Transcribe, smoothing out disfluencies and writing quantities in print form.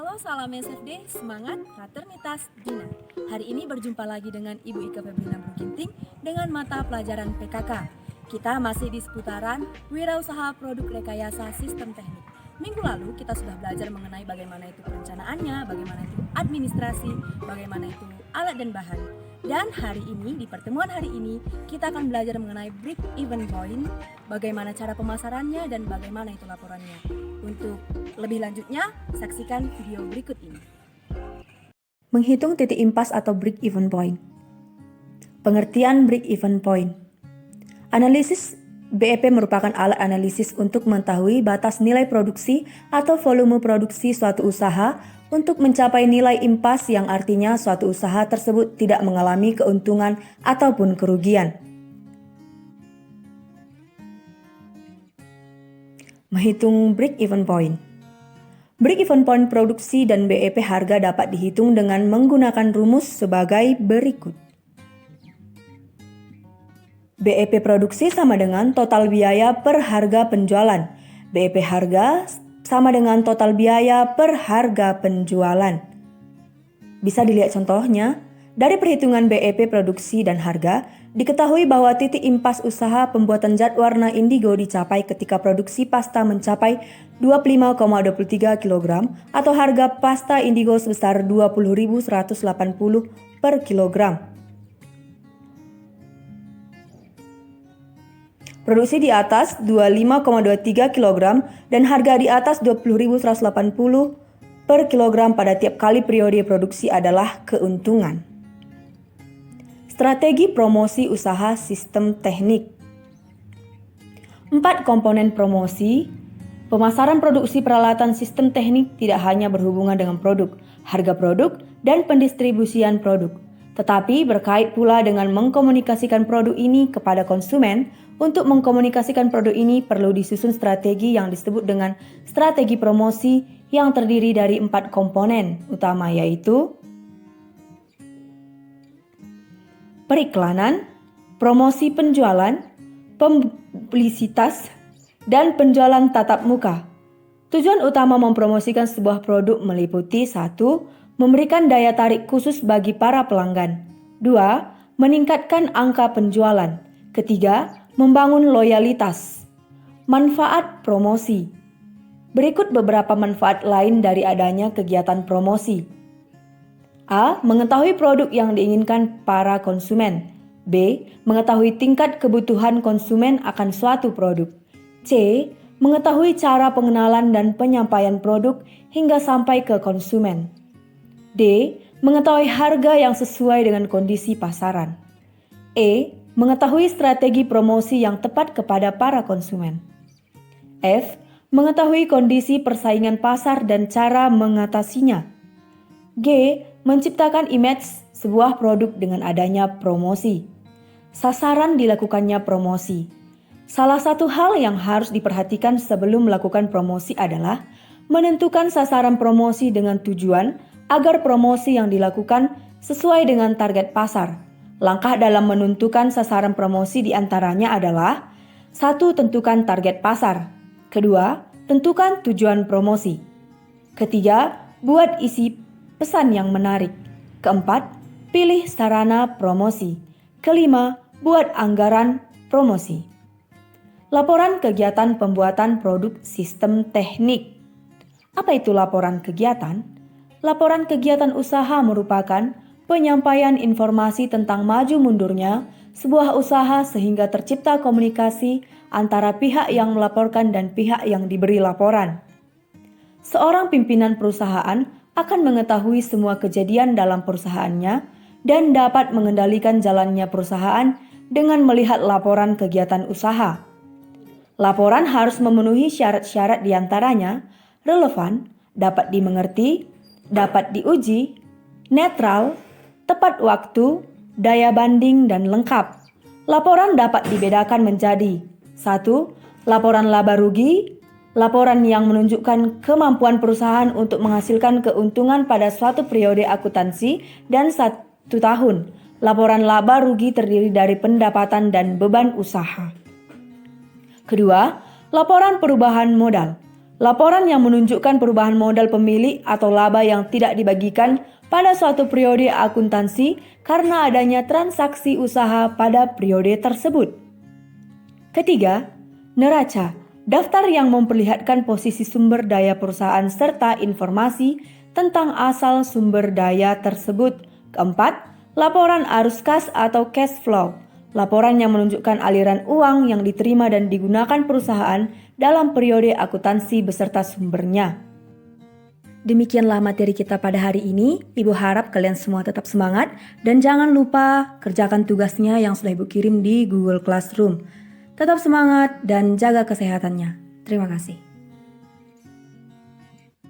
Halo, salam SFD, semangat, fraternitas, Dina. Hari ini berjumpa lagi dengan Ibu Ika Febrina Bruginting dengan mata pelajaran PKK. Kita masih di seputaran wirausaha produk rekayasa sistem teknik. Minggu lalu kita sudah belajar mengenai bagaimana itu perencanaannya, bagaimana itu administrasi, bagaimana itu alat dan bahan. Dan hari ini, di pertemuan hari ini, kita akan belajar mengenai break-even point, bagaimana cara pemasarannya dan bagaimana itu laporannya. Untuk lebih lanjutnya, saksikan video berikut ini. Menghitung titik impas atau break-even point. Pengertian break-even point. Analisis BEP merupakan alat analisis untuk mengetahui batas nilai produksi atau volume produksi suatu usaha untuk mencapai nilai impas, yang artinya suatu usaha tersebut tidak mengalami keuntungan ataupun kerugian. Menghitung break-even point. Break-even point produksi dan BEP harga dapat dihitung dengan menggunakan rumus sebagai berikut. BEP produksi sama dengan total biaya per harga penjualan. BEP harga sama dengan total biaya per harga penjualan. Bisa dilihat contohnya. Dari perhitungan BEP produksi dan harga, diketahui bahwa titik impas usaha pembuatan zat warna indigo dicapai ketika produksi pasta mencapai 25,23 kg atau harga pasta indigo sebesar 20.180 per kilogram. Produksi di atas 25,23 kg dan harga di atas 20.180 per kilogram pada tiap kali periode produksi adalah keuntungan. Strategi promosi usaha sistem teknik. 4 komponen promosi. Pemasaran produksi peralatan sistem teknik tidak hanya berhubungan dengan produk, harga produk, dan pendistribusian produk, tetapi berkait pula dengan mengkomunikasikan produk ini kepada konsumen. Untuk mengkomunikasikan produk ini perlu disusun strategi yang disebut dengan strategi promosi yang terdiri dari 4 komponen utama, yaitu periklanan, promosi penjualan, publisitas, dan penjualan tatap muka. Tujuan utama mempromosikan sebuah produk meliputi 1. Memberikan daya tarik khusus bagi para pelanggan. 2. Meningkatkan angka penjualan. 3. Membangun loyalitas. Manfaat promosi. Berikut beberapa manfaat lain dari adanya kegiatan promosi. A. Mengetahui produk yang diinginkan para konsumen. B. Mengetahui tingkat kebutuhan konsumen akan suatu produk. C. Mengetahui cara pengenalan dan penyampaian produk hingga sampai ke konsumen. D. Mengetahui harga yang sesuai dengan kondisi pasaran. E. Mengetahui strategi promosi yang tepat kepada para konsumen. F. Mengetahui kondisi persaingan pasar dan cara mengatasinya. G. Menciptakan image sebuah produk dengan adanya promosi. Sasaran dilakukannya promosi. Salah satu hal yang harus diperhatikan sebelum melakukan promosi adalah menentukan sasaran promosi dengan tujuan agar promosi yang dilakukan sesuai dengan target pasar. Langkah dalam menentukan sasaran promosi diantaranya adalah 1. Tentukan target pasar. 2. Tentukan tujuan promosi. 3. Buat isi pesan yang menarik. 4. Pilih sarana promosi. 5. Buat anggaran promosi. Laporan kegiatan pembuatan produk sistem teknik. Apa itu laporan kegiatan? Laporan kegiatan usaha merupakan penyampaian informasi tentang maju mundurnya sebuah usaha sehingga tercipta komunikasi antara pihak yang melaporkan dan pihak yang diberi laporan. Seorang pimpinan perusahaan akan mengetahui semua kejadian dalam perusahaannya dan dapat mengendalikan jalannya perusahaan dengan melihat laporan kegiatan usaha. Laporan harus memenuhi syarat-syarat diantaranya relevan, dapat dimengerti, dapat diuji, netral, tepat waktu, daya banding, dan lengkap. Laporan dapat dibedakan menjadi 1. Laporan laba rugi, laporan yang menunjukkan kemampuan perusahaan untuk menghasilkan keuntungan pada suatu periode akuntansi dan 1 tahun. Laporan laba rugi terdiri dari pendapatan dan beban usaha. 2. Laporan perubahan modal. Laporan yang menunjukkan perubahan modal pemilik atau laba yang tidak dibagikan pada suatu periode akuntansi karena adanya transaksi usaha pada periode tersebut. Ketiga, neraca, daftar yang memperlihatkan posisi sumber daya perusahaan serta informasi tentang asal sumber daya tersebut. Keempat, laporan arus kas atau cash flow, laporan yang menunjukkan aliran uang yang diterima dan digunakan perusahaan dalam periode akuntansi beserta sumbernya. Demikianlah materi kita pada hari ini. Ibu harap kalian semua tetap semangat dan jangan lupa kerjakan tugasnya yang sudah Ibu kirim di Google Classroom. Tetap semangat dan jaga kesehatannya. Terima kasih.